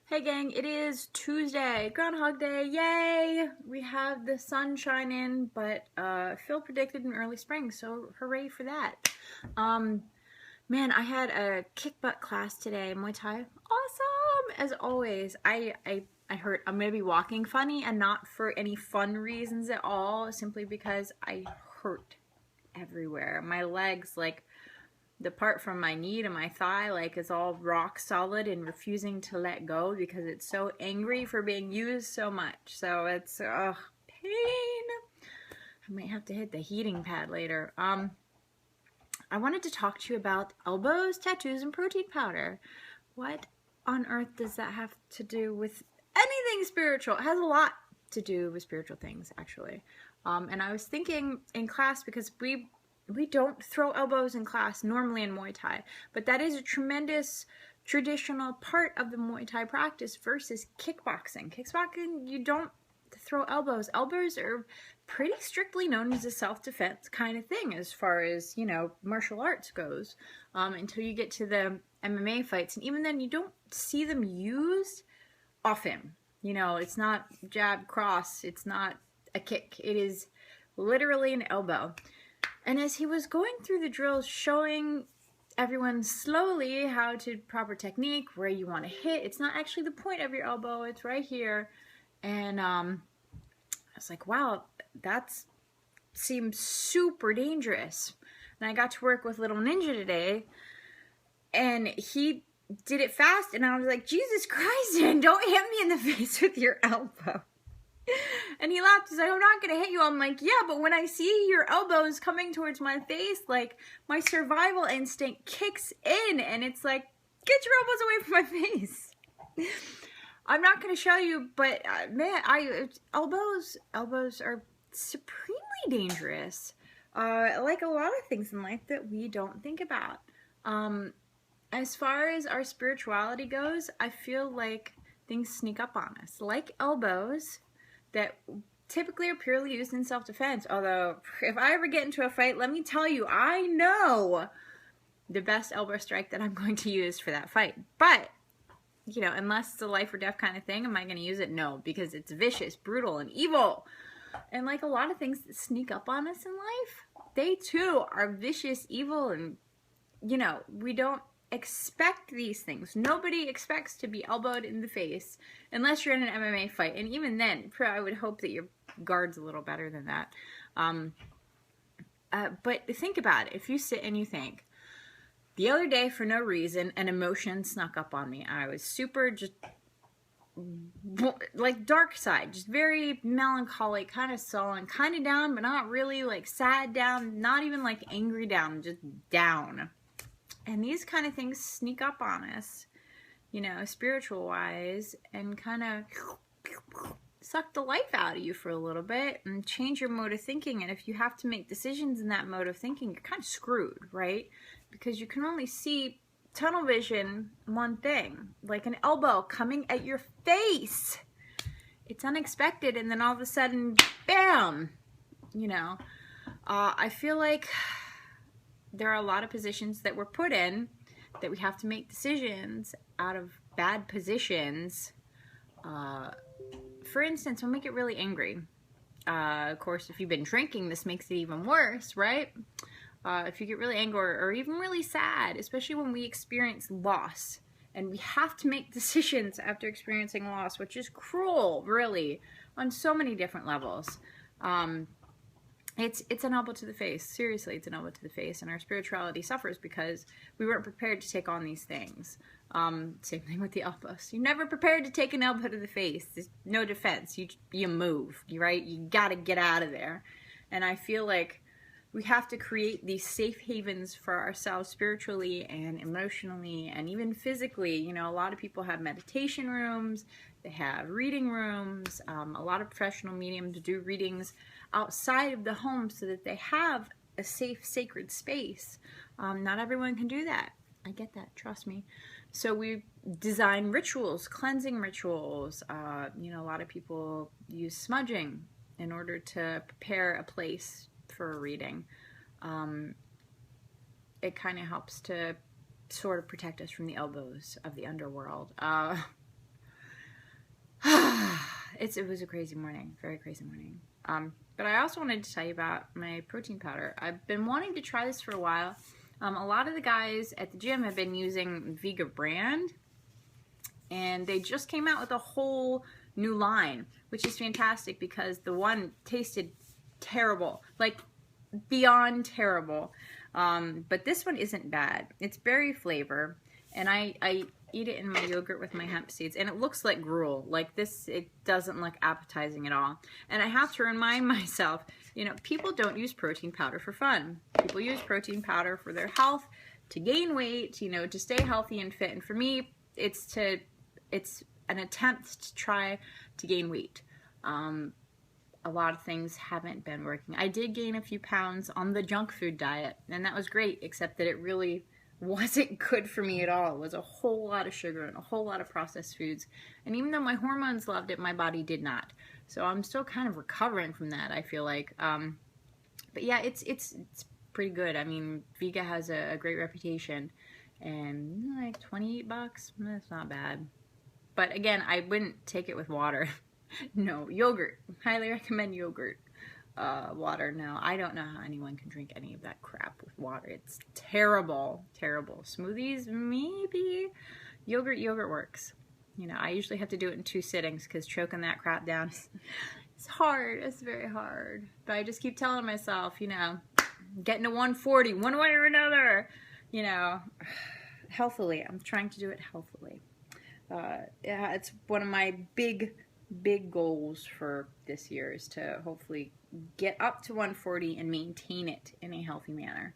Hey gang, it is Tuesday, Groundhog Day, yay! We have the sun shining, but Phil predicted an early spring, so hooray for that. Man, I had a kick butt class today, Muay Thai. Awesome! As always, I hurt. I'm gonna be walking funny and not for any fun reasons at all, simply because I hurt everywhere. My legs, like, the part from my knee to my thigh, like, is all rock solid and refusing to let go because it's so angry for being used so much. So it's pain. I might have to hit the heating pad later. I wanted to talk to you about elbows, tattoos, and protein powder. What on earth does that have to do with anything spiritual? It has a lot to do with spiritual things, actually. And I was thinking in class, because we don't throw elbows in class normally in Muay Thai, but that is a tremendous traditional part of the Muay Thai practice versus kickboxing. Kickboxing, you don't throw elbows. Elbows are pretty strictly known as a self-defense kind of thing as far as, you know, martial arts goes, until you get to the MMA fights. And even then, you don't see them used often. You know, it's not jab, cross. It's not a kick. It is literally an elbow. And as he was going through the drills, showing everyone slowly how to proper technique, where you want to hit, it's not actually the point of your elbow, it's right here. And I was like, wow, that seems super dangerous. And I got to work with Little Ninja today, and he did it fast, and I was like, Jesus Christ, man, don't hit me in the face with your elbow. And he laughed. He's like, I'm not going to hit you. I'm like, yeah, but when I see your elbows coming towards my face, like, my survival instinct kicks in, and it's like, get your elbows away from my face. I'm not going to show you, but man, elbows are supremely dangerous. Like a lot of things in life that we don't think about. As far as our spirituality goes, I feel like things sneak up on us, like elbows that typically are purely used in self-defense. Although, if I ever get into a fight, let me tell you, I know the best elbow strike that I'm going to use for that fight. But, you know, unless it's a life or death kind of thing, am I going to use it? No, because it's vicious, brutal, and evil. And like a lot of things that sneak up on us in life, they too are vicious, evil, and, you know, we don't expect these things. Nobody expects to be elbowed in the face unless you're in an MMA fight, and even then I would hope that your guard's a little better than that. But think about it. If you sit and you think, the other day, for no reason, an emotion snuck up on me. I was super just like dark side, just very melancholy, kind of sullen, kind of down, but not really like sad down, not even like angry down, just down. And these kind of things sneak up on us, you know, spiritual wise, and kind of suck the life out of you for a little bit and change your mode of thinking. And if you have to make decisions in that mode of thinking, you're kind of screwed, right? Because you can only see tunnel vision one thing, like an elbow coming at your face. It's unexpected, and then all of a sudden, bam, you know. I feel like there are a lot of positions that we're put in that we have to make decisions out of bad positions. For instance, we'll make it really angry. Of course, if you've been drinking, this makes it even worse, right? If you get really angry or even really sad, especially when we experience loss, and we have to make decisions after experiencing loss, which is cruel, really, on so many different levels. It's an elbow to the face. Seriously, it's an elbow to the face, and our spirituality suffers because we weren't prepared to take on these things. Same thing with the elbows. You're never prepared to take an elbow to the face. There's no defense. You move, right? You gotta get out of there. And I feel like we have to create these safe havens for ourselves spiritually and emotionally and even physically. You know, a lot of people have meditation rooms. They have reading rooms. A lot of professional mediums do readings outside of the home so that they have a safe, sacred space. Not everyone can do that. I get that, trust me. So we design rituals, cleansing rituals. You know, a lot of people use smudging in order to prepare a place for a reading. It kind of helps to sort of protect us from the elbows of the underworld. It was a crazy morning, very crazy morning. But I also wanted to tell you about my protein powder. I've been wanting to try this for a while. A lot of the guys at the gym have been using Vega brand, and they just came out with a whole new line, which is fantastic because the one tasted terrible, like beyond terrible. But this one isn't bad. It's berry flavor, and I eat it in my yogurt with my hemp seeds, and it looks like gruel. Like this, it doesn't look appetizing at all. And I have to remind myself, you know, people don't use protein powder for fun. People use protein powder for their health, to gain weight, you know, to stay healthy and fit. And for me, it's an attempt to try to gain weight. A lot of things haven't been working. I did gain a few pounds on the junk food diet, and that was great, except that it really wasn't good for me at all. It was a whole lot of sugar and a whole lot of processed foods. And even though my hormones loved it, my body did not. So I'm still kind of recovering from that, I feel like. But yeah, it's pretty good. I mean, Vega has a great reputation, and like 28 bucks, that's not bad. But again, I wouldn't take it with water. No, yogurt. Highly recommend yogurt. Water, no. I don't know how anyone can drink any of that crap with water. It's terrible, terrible. Smoothies, maybe. Yogurt works. You know, I usually have to do it in 2 sittings because choking that crap down is hard. It's very hard. But I just keep telling myself, you know, getting to 140 one way or another, you know, healthily. I'm trying to do it healthily. Yeah, it's one of my big goals for this year is to hopefully get up to 140 and maintain it in a healthy manner.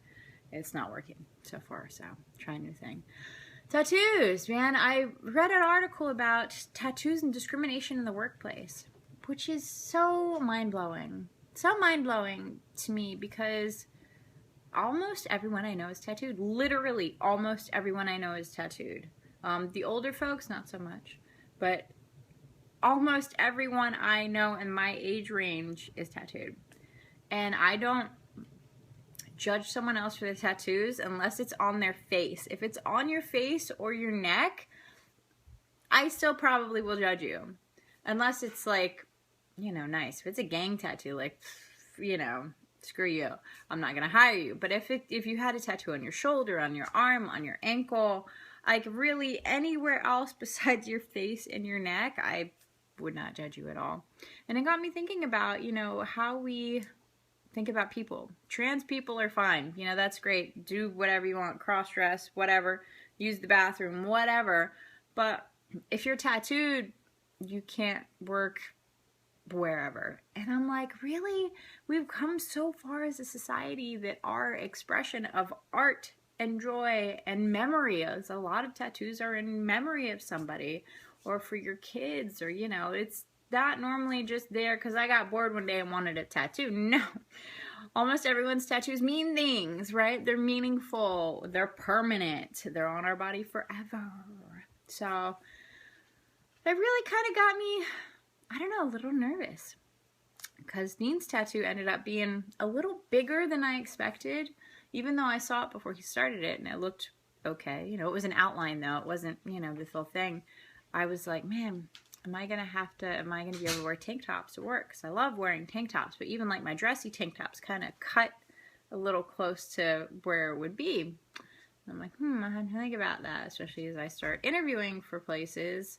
It's not working so far, so try a new thing. Tattoos, man. I read an article about tattoos and discrimination in the workplace, which is so mind-blowing. So mind-blowing to me because almost everyone I know is tattooed. Literally, almost everyone I know is tattooed. The older folks, not so much. But almost everyone I know in my age range is tattooed. And I don't judge someone else for the tattoos unless it's on their face. If it's on your face or your neck, I still probably will judge you. Unless it's like, you know, nice. If it's a gang tattoo, like, you know, screw you. I'm not going to hire you. But if you had a tattoo on your shoulder, on your arm, on your ankle, like really anywhere else besides your face and your neck, I would not judge you at all. And it got me thinking about, you know, how we think about people. Trans people are fine. You know, that's great. Do whatever you want. Cross-dress, whatever. Use the bathroom, whatever. But if you're tattooed, you can't work wherever. And I'm like, really? We've come so far as a society that our expression of art and joy and memory is a lot of tattoos are in memory of somebody, or for your kids, or, you know, it's not normally just there because I got bored one day and wanted a tattoo. No. Almost everyone's tattoos mean things, right? They're meaningful. They're permanent. They're on our body forever. So that really kind of got me, I don't know, a little nervous. Because Dean's tattoo ended up being a little bigger than I expected, even though I saw it before he started it and it looked okay. You know, it was an outline though. It wasn't, you know, this whole thing. I was like, man, am I going to be able to wear tank tops to work? Because I love wearing tank tops, but even like my dressy tank tops kind of cut a little close to where it would be. And I'm like, I have to think about that, especially as I start interviewing for places,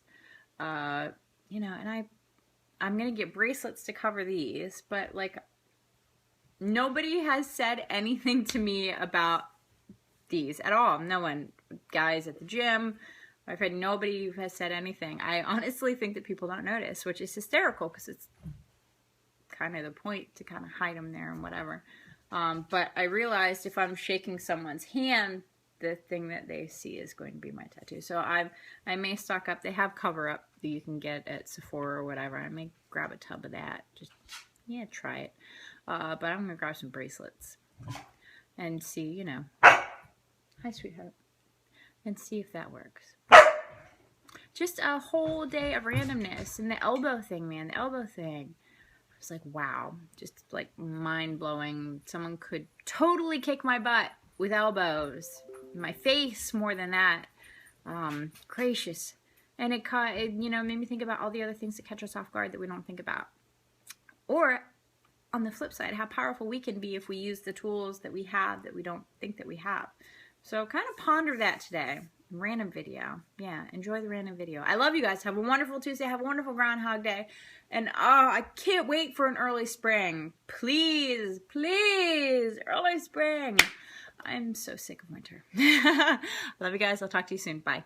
you know, and I'm going to get bracelets to cover these, but like nobody has said anything to me about these at all. No one, guys at the gym, I've had nobody has said anything. I honestly think that people don't notice, which is hysterical because it's kind of the point to kind of hide them there and whatever. But I realized if I'm shaking someone's hand, the thing that they see is going to be my tattoo. So I may stock up. They have cover up that you can get at Sephora or whatever. I may grab a tub of that. Just, yeah, try it. But I'm going to grab some bracelets and see, you know. Hi, sweetheart. And see if that works. Just a whole day of randomness. And the elbow thing, man. The elbow thing. I was like, wow. Just like mind-blowing. Someone could totally kick my butt with elbows. My face more than that. Gracious. And it you know, made me think about all the other things that catch us off guard that we don't think about. Or on the flip side, how powerful we can be if we use the tools that we have that we don't think that we have. So kind of ponder that today. Random video. Yeah, enjoy the random video. I love you guys. Have a wonderful Tuesday. Have a wonderful Groundhog Day. And I can't wait for an early spring. Please, please, early spring. I'm so sick of winter. Love you guys. I'll talk to you soon. Bye.